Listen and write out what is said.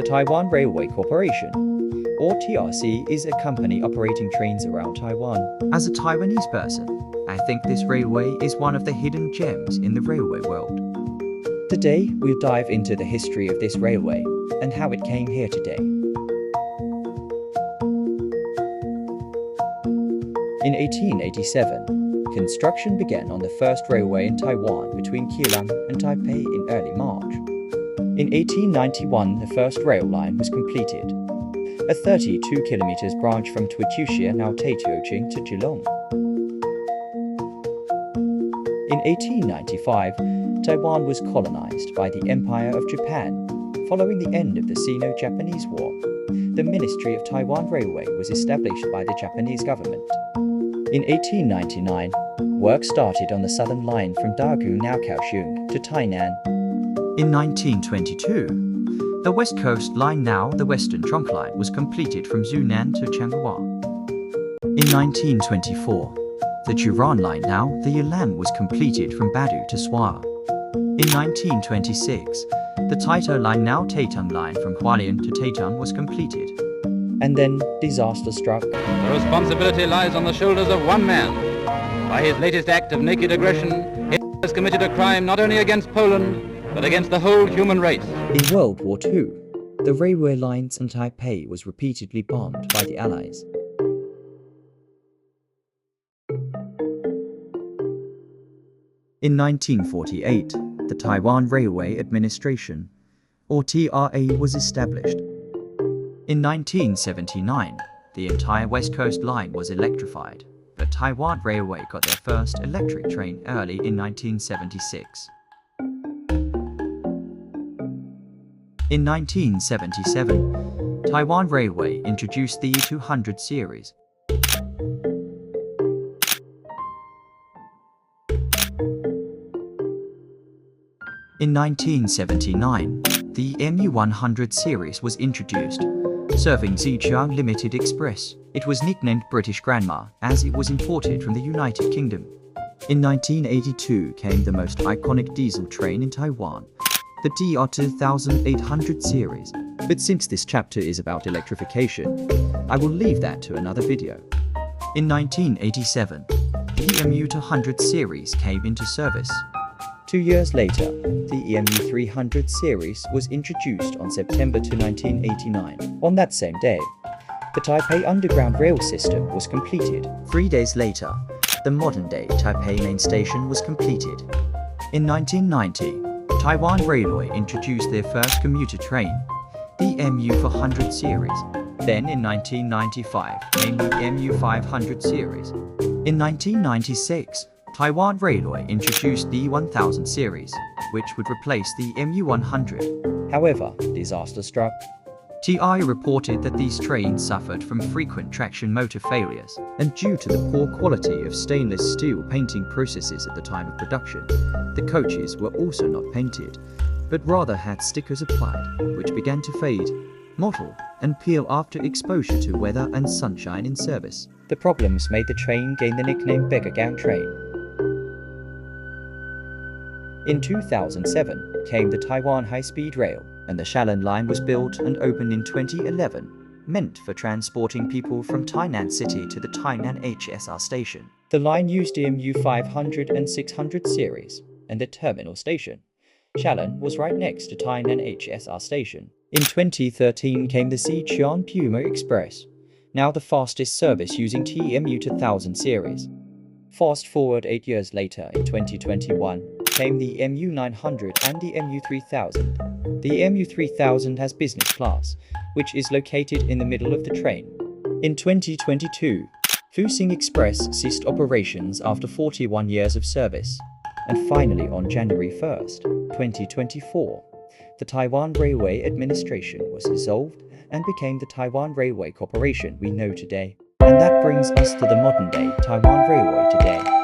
Taiwan Railway Corporation, or TRC, is a company operating trains around Taiwan. As a Taiwanese person, I think this railway is one of the hidden gems in the railway world. Today, we'll dive into the history of this railway and how it came here today. In 1887, construction began on the first railway in Taiwan between Keelung and Taipei in early March. In 1891, the first rail line was completed, a 32 km branch from Tuichuxia, now Taitouching, to Geelong. In 1895, Taiwan was colonized by the Empire of Japan. Following the end of the Sino-Japanese War, the Ministry of Taiwan Railway was established by the Japanese government. In 1899, work started on the southern line from Daegu, now Kaohsiung, to Tainan. In 1922, the West Coast Line, now the Western Trunk Line, was completed from Zhunan to Changhua. In 1924, the Jiran Line, now the Yilan, was completed from Badu to Swaya. In 1926, the Taito Line, now Taitung Line, from Hualien to Taitung, was completed. And then disaster struck. The responsibility lies on the shoulders of one man. By his latest act of naked aggression, he has committed a crime not only against Poland, but against the whole human race. In World War II, the railway lines in Taipei was repeatedly bombed by the Allies. In 1948, the Taiwan Railway Administration, or TRA, was established. In 1979, the entire West Coast Line was electrified, but Taiwan Railway got their first electric train early in 1976. In 1977, Taiwan Railway introduced the E200 series. In 1979, the MU100 series was introduced, serving Zhejiang Limited Express. It was nicknamed British Grandma as it was imported from the United Kingdom. In 1982 came the most iconic diesel train in Taiwan, the DR2800 series. But since this chapter is about electrification, I will leave that to another video. In 1987, the MU200 series came into service. 2 years later, the MU300 series was introduced on September 1989. On that same day, the Taipei Underground Rail System was completed. 3 days later, the modern-day Taipei Main Station was completed. In 1990, Taiwan Railway introduced their first commuter train, the MU400 series. Then in 1995 came the MU500 series. In 1996, Taiwan Railway introduced the 1000 series, which would replace the MU100. However, disaster struck. TI reported that these trains suffered from frequent traction motor failures, and due to the poor quality of stainless steel painting processes at the time of production, the coaches were also not painted, but rather had stickers applied, which began to fade, mottle, and peel after exposure to weather and sunshine in service. The problems made the train gain the nickname Beggar Gang Train. In 2007 came the Taiwan High-Speed Rail, and the Shalin Line was built and opened in 2011, meant for transporting people from Tainan City to the Tainan HSR station. The line used the MU500 and 600 series, and the terminal station, Shalin, was right next to Tainan HSR station. In 2013 came the Zhejiang Puma Express, now the fastest service using TMU2000 series. Fast forward 8 years later, in 2021, came the MU900 and the MU3000. The MU3000 has business class, which is located in the middle of the train. In 2022, Fuxing Express ceased operations after 41 years of service. And finally, on January 1st, 2024, the Taiwan Railway Administration was dissolved and became the Taiwan Railway Corporation we know today. And that brings us to the modern-day Taiwan Railway today.